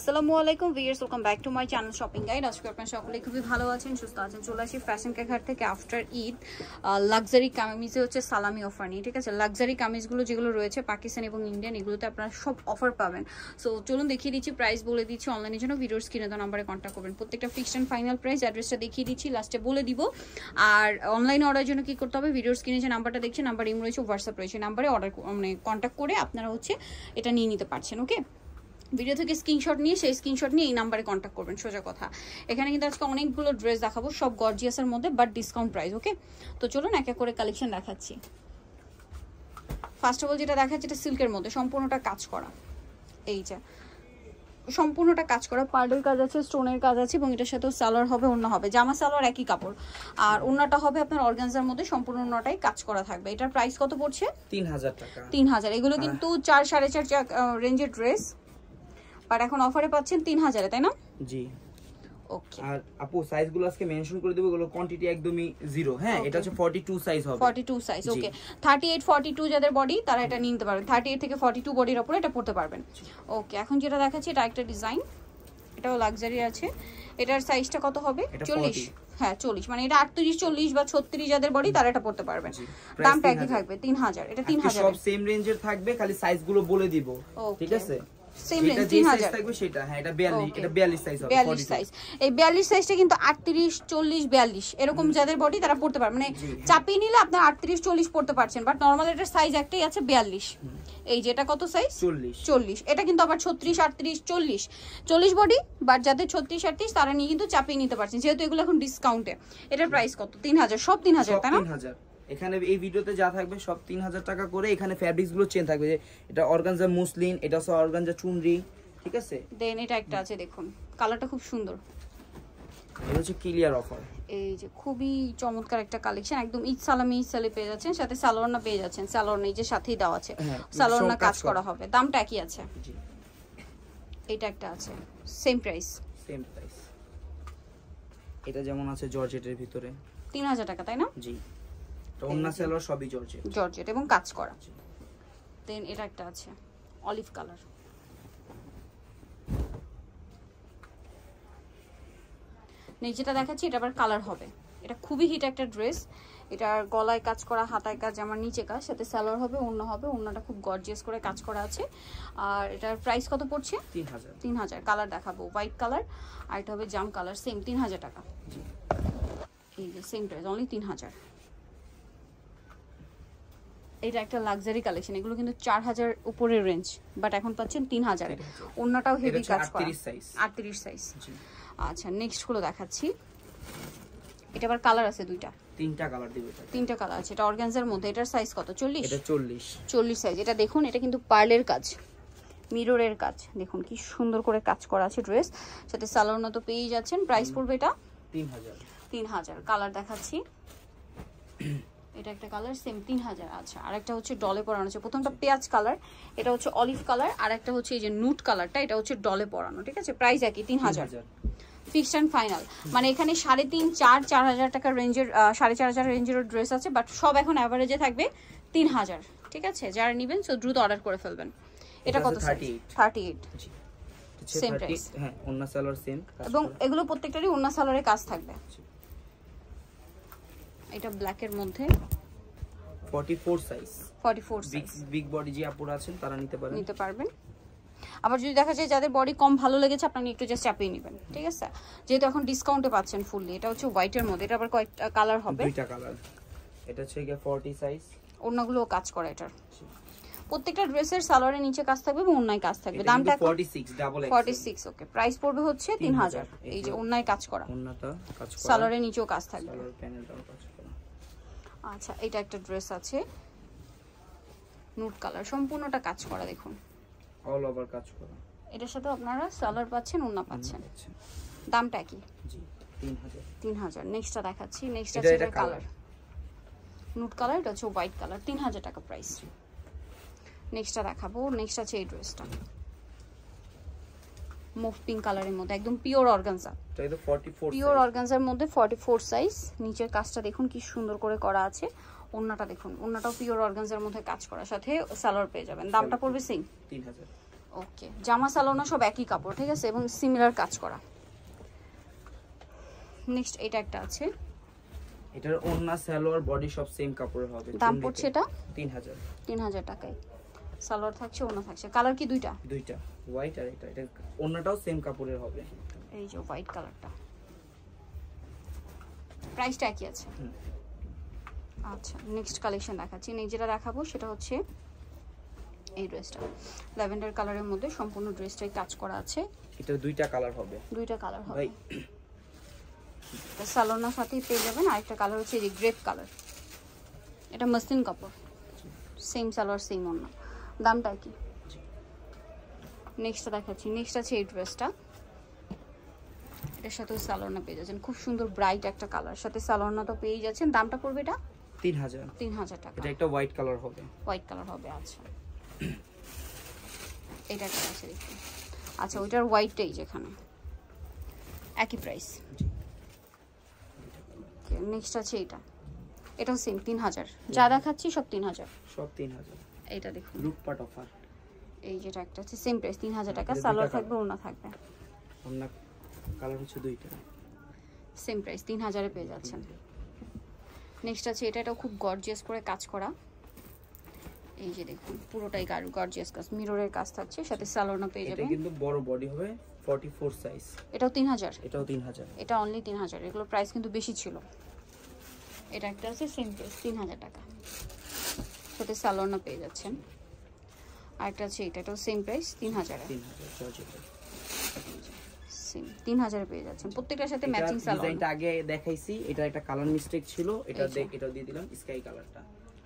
আসসালামু আলাইকুম viewers, welcome back to my channel shopping guide. আজকে আপনারা সকলেই খুবই ভালো আছেন, সুস্থ আছেন। চলে আসি ফ্যাশন ঘাট থেকে আফটার ঈদ লাক্সারি কামিজে হচ্ছে সালামি অফার নিয়ে, ঠিক আছে। লাক্সারি কামিজগুলো যেগুলো রয়েছে পাকিস্তান এবং ইন্ডিয়ান, এগুলোতে আপনারা সব অফার পাবেন। সো চলুন দেখিয়ে দিচ্ছি, প্রাইস বলে দিচ্ছি। অনলাইনের জন্য ভিডিওর স্ক্রিনে দেওয়া নাম্বারে কন্ট্যাক্ট করবেন। প্রত্যেকটা ফিক্সড অ্যান্ড ফাইনাল প্রাইস অ্যাড্রেসটা দেখিয়ে দিচ্ছি, লাস্টে বলে দিব। আর অনলাইনে অর্ডারের জন্য কি করতে হবে, ভিডিওর স্ক্রিনে যে নাম্বারটা দেখছেন, নাম্বার ইমো রয়েছে, হোয়াটসঅ্যাপ রয়েছে, নাম্বারে অর্ডার মানে কন্ট্যাক্ট করে আপনারা হচ্ছে এটা নিয়ে নিতে পারছেন। ওকে, ভিডিও থেকে স্ক্রিনশট নিয়ে সেই স্ক্রিনশট নিয়ে এই নাম্বারে কন্ট্যাক্ট করবেন, সোজা কথা। এখানে কিন্তু আজকে অনেকগুলো ড্রেস দেখাবো, সব গর্জিয়াসের মধ্যে, বাট ডিসকাউন্ট প্রাইস। ওকে, তো চলুন এক এক করে কালেকশন দেখাচ্ছি। ফার্স্ট অফ অল যেটা দেখাচ্ছি, এটা সিল্কের মধ্যে সম্পূর্ণটা কাজ করা। এই যে সম্পূর্ণটা কাজ করা, পার্লের কাজ আছে, স্টোনের কাজ আছে, এবং এটার সাথেও সালোয়ার হবে, ওড়না হবে, জামা সালোয়ার একই কাপড়। আর ওড়নাটা হবে আপনার অর্গানজার মধ্যে, সম্পূর্ণ ওড়নাটাই কাজ করা থাকবে। এটার প্রাইস কত পড়ছে? 3000 টাকা। 3000। এগুলো কিন্তু 4 4.5 রেঞ্জের ড্রেস, বাট এখন অফারে পাচ্ছেন 3000 এ, তাই না? জি। ওকে, আর আপু সাইজগুলো আজকে মেনশন করে দেব, এগুলো কোয়ান্টিটি একদমই জিরো। হ্যাঁ, এটা হচ্ছে 42 সাইজ হবে। 42 সাইজ। ওকে, 38 42 যাদের বডি তারা এটা নিতে পারবেন। 38 থেকে 42 বডির উপরে এটা পড়তে পারবেন। ওকে, এখন যেটা দেখাচ্ছি এটা একটা ডিজাইন, এটাও লাক্সারি আছে। এটার সাইজটা কত হবে? 40। হ্যাঁ 40, মানে এটা 38 40 বা 36 যাদের বডি তারা এটা পড়তে পারবেন। দামটা একই থাকবে 3000। এটা 3000 সব সেম রেঞ্জের থাকবে, খালি সাইজগুলো বলে দিব, ঠিক আছে? সেম রেঞ্জ 3000 থাকবে সেটা। হ্যাঁ, এটা 42, এটা 42 সাইজ হবে। 42 সাইজ। এই 42 সাইজটা কিন্তু 38 40 42 এরকম যাদের বডি তারা পড়তে পারবে, মানে চাপিয়ে নিলে আপনার 38 40 পড়তে পারছেন, বাট নরমাল এটার সাইজ একটাই আছে 42। এই যে এটা কত সাইজ? 40। এটা কিন্তু আবার 36 38 40 40 বডি, বাট যাদের 36 38 তারা নিয়ে কিন্তু চাপিয়ে নিতে পারছেন, যেহেতু এগুলো এখন ডিসকাউন্টে। এটার প্রাইস কত? 3000। সব 3000, তাই না? 3000। এখানে এই ভিডিওতে যা থাকবে সব 3000 টাকা করে। এখানে ফ্যাব্রিক্স গুলো চেঞ্জ থাকবে, যে এটা অর্গানজা মুসলিন, এটা হচ্ছে অর্গানজা চুনরি, ঠিক আছে? দেন এটা একটা আছে, দেখুন কালারটা খুব সুন্দর। এটা হচ্ছে ক্লিয়ার অফার। এই যে খুবই চমৎকার একটা কালেকশন, একদম ঈদ সালামি সেলে পেয়ে যাচ্ছেন, সাথে সালোয়ারনা পেয়ে যাচ্ছেন। সালোয়ারনা এই যে সাথেই দেওয়া আছে, সালোয়ারনা কাজ করা হবে। দামটা একই আছে। এটা একটা আছে, সেম প্রাইস। এটা যেমন আছে জর্জেটের ভিতরে 3000 টাকা, তাই না? জি। ওন্না সালোয়ার সবই জর্জেট এবং কাজ করা। দেন এটা একটা আছে অলিভ কালার, নিচেটা দেখাচ্ছি, এটা আবার কালার হবে। এটা খুবই হিট একটা ড্রেস। এটার গলায় কাজ করা, হাতায় কাজ, আমার নিচে কাজ, সাথে সালোয়ার হবে, ওড়না হবে। ওড়নাটা খুব গর্জিয়াস করে কাজ করা আছে। আর এটার প্রাইস কত পড়ছে? 3000। কালার দেখাবো, হোয়াইট কালার, আর এটা হবে জাম কালার, সেম 3000 টাকা। এই যে সেম প্রাইস, অনলি 3000। এটা একটা লাক্সারি কালেকশন, এগুলো কিন্তু 4000 উপরের রেঞ্জ, বাট এখন পাচ্ছেন 3000 এ। ওড়নাটাও হেভি কাজ করা, 38 সাইজ। আচ্ছা, নেক্সট গুলো দেখাচ্ছি। এটা আবার কালার আছে দুইটা, তিনটা কালার দিব। এটা তিনটা কালার আছে। এটা অর্গানজার মধ্যে, এটার সাইজ কত? 40। এটা 40 সাইজ। এটা দেখুন, এটা কিন্তু পার্লের কাজ, মিররের কাজ, দেখুন কি সুন্দর করে কাজ করা আছে ড্রেস, সাথে সালোয়ারনা তো পেয়ে যাচ্ছেন। প্রাইস পড়বে এটা 3000। কালার দেখাচ্ছি, এটা একটা কালার, সেম 3000। আচ্ছা, আরেকটা হচ্ছে ডলে পরানো আছে। প্রথমটা পেঁয়াজ কালার, এটা হচ্ছে অলিভ কালার, আর একটা হচ্ছে এই যে নুট কালারটা, এটা হচ্ছে ডলে পরানো, ঠিক আছে? প্রাইস একই 3000, ফিক্সড অ্যান্ড ফাইনাল। মানে এখানে 3.5 4 4000 টাকার রেঞ্জের, 4500 রেঞ্জের ড্রেস আছে, বাট সব এখন অ্যাভারেজে থাকবে 3000, ঠিক আছে? যারা নেবেন সো দ্রুত অর্ডার করে ফেলবেন। এটা কত? 38। Same price. হ্যাঁ, ওন্না সালোয়ার সেম, এবং এগুলো প্রত্যেকটারই ওন্না সালোয়ারে কাজ থাকবে। এটা ব্ল্যাক এর মধ্যে 44 সাইজ। বিগ বডি যে আপুরা আছেন তারা নিতে পারবেন। আবার যদি দেখা যায় যাদের বডি কম ভালো লেগেছে, আপনারা একটু জাস্ট চাপিয়ে নেবেন, ঠিক আছে? যেহেতু এখন ডিসকাউন্টে পাচ্ছেন ফুললি। এটা হচ্ছে হোয়াইট এর মধ্যে, এটা আবার কয়েকটা কালার হবে, দুইটা কালার। এটা হচ্ছে 40 সাইজ। ওড়নাগুলো কাজ করা এটার। প্রত্যেকটা ড্রেসের সালোয়ারের নিচে কাজ থাকবে এবং ওড়নায় কাজ থাকবে। দামটা 46। ওকে, প্রাইস পড়বে হচ্ছে 3000। এই যে ওড়নায় কাজ করা, ওড়নাটা কাজ করা, সালোয়ারের নিচেও কাজ থাকবে। সালোয়ার প্যানেলটাও কাজ করা। আচ্ছা, এটা একটা ড্রেস আছে নুট কালার, সম্পূর্ণটা কাজ করা, দেখুন অল ওভার কাজ করা। এটার সাথে আপনারা সালোয়ার পাচ্ছেন, ওড়না পাচ্ছেন। দামটা কি? জি, 3000। নেক্সটটা দেখাচ্ছি। নেক্সট আছে এটা কালার, নুট কালার, এটা হচ্ছে হোয়াইট কালার, 3000 টাকা প্রাইস। নেক্সটটা দেখাবো। নেক্সট আছে এই ড্রেসটা, মুভ পিঙ্ক কালারের মধ্যে, একদম পিওর অর্গানজা। এটা 44 পিওর অর্গানজার মধ্যে 44 সাইজ। নিচের কাজটা দেখুন কি সুন্দর করে করা আছে। ওড়নাটা দেখুন, ওড়নাটাও পিওর অর্গানজার মধ্যে কাজ করা, সাথে সালোয়ার পেয়ে যাবেন। দামটা পড়বে সেম 3000। ওকে, জামা সালোয়ার সব একই কাপড়, ঠিক আছে, এবং সিমিলার কাজ করা। নেক্সট এটা একটা আছে, এটার ওন্না সালোয়ার বডি সব সেম কাপড়ের হবে। দাম পড়ছে এটা 3000 টাকায়। সালোয়ার থাকছে, ওন্না থাকছে। কালার কি দুইটা? দুইটা, হোয়াইট আর এটা। এটা ওন্নাটাও সেম কাপড়ের হবে। এই যে হোয়াইট কালারটা, প্রাইসটা একই আছে। আচ্ছা, নেক্সট কালেকশন দেখাচ্ছি। নেক্সট যেটা দেখাবো সেটা হচ্ছে এই ড্রেসটা, ল্যাভেন্ডার কালারের মধ্যে সম্পূর্ণ ড্রেসটাই কাজ করা আছে। এটা দুইটা কালার হবে। দুইটা কালার হবে ভাই, এটা সালোয়ারের সাথেই পেয়ে যাবেন। আরেকটা কালার হচ্ছে এই গ্রেপ কালার, এটা মসলিন কাপড়, সেম সালোয়ার সেম ওন্না, দামটা কি? নেক্সটটা দেখাচ্ছি। নেক্সট আছে এই ড্রেসটা, এটার সাথেও সালোয়ারটা পেয়ে যাচ্ছেন, খুব সুন্দর ব্রাইট একটা কালার, সাথে সালোয়ারটা পেয়ে যাচ্ছেন। দামটা পড়বে এটা 3000 টাকা। এটা একটা হোয়াইট কালার হবে। হোয়াইট কালার হবে, আচ্ছা। এটা একটা আছে দেখুন। আচ্ছা, ওইটার হোয়াইটটাই যেখানে একই প্রাইস। নেক্সট আছে এটা, এটাও সেম 3000। যা দেখাচ্ছি সব 3000। এটা দেখুন, লুটপাট অফার। এই যেটা একটা আছে সেম প্রাইস 3000 টাকা। সালোয়ার থাকবে, ওড়না থাকবে। ওড়না কালার হচ্ছে দুইটা, সেম প্রাইস 3000 এ পেয়ে যাচ্ছেন। নেক্সট আছে এটা, এটাও খুব গর্জিয়াস করে কাজ করা। এই যে দেখুন, পুরোটাই গর্জিয়াস কাজ, মিররের কাজ থাকছে, সাথে সালোয়ারও পেয়ে যাবেন। এটা কিন্তু বড় বডি হবে, 44 সাইজ। এটাও 3000। এটা অনলি 3000। এগুলো প্রাইস কিন্তু বেশি ছিল। এটা একটা আছে সেম প্রাইস 3000 টাকা, সাথে সালোয়ারও পেয়ে যাচ্ছেন। আরেকটা আছে এটাও সেম প্রাইস 3000 এ। সেম 3000 এ পেয়ে যাচ্ছেন, প্রত্যেকটার সাথে ম্যাচিং সালোয়ার। ডিজাইনটা আগে দেখাইছি, এটা একটা কালার মিস্টেক ছিল, এটাও দিয়ে দিলাম স্কাই কালারটা,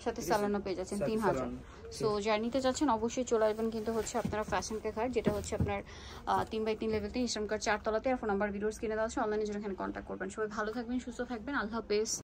সাথে সালোয়ারও পেয়ে যাচ্ছেন 3000। সো যারা নিতে চাচ্ছেন অবশ্যই চলে আসবেন কিন্তু হচ্ছে আপনারা ফ্যাশন কে ঘাট, যেটা হচ্ছে আপনার 3x3 লেভেলতে ইসলাম কার 4 তলাতে। আর ফোন নাম্বার ভিডিওস কিনে দেওয়া আছে, অনলাইনে জন্য এখানে কন্ট্যাক্ট করবেন। সবাই ভালো থাকবেন, সুস্থ থাকবেন, আল্লাহ হাফেজ।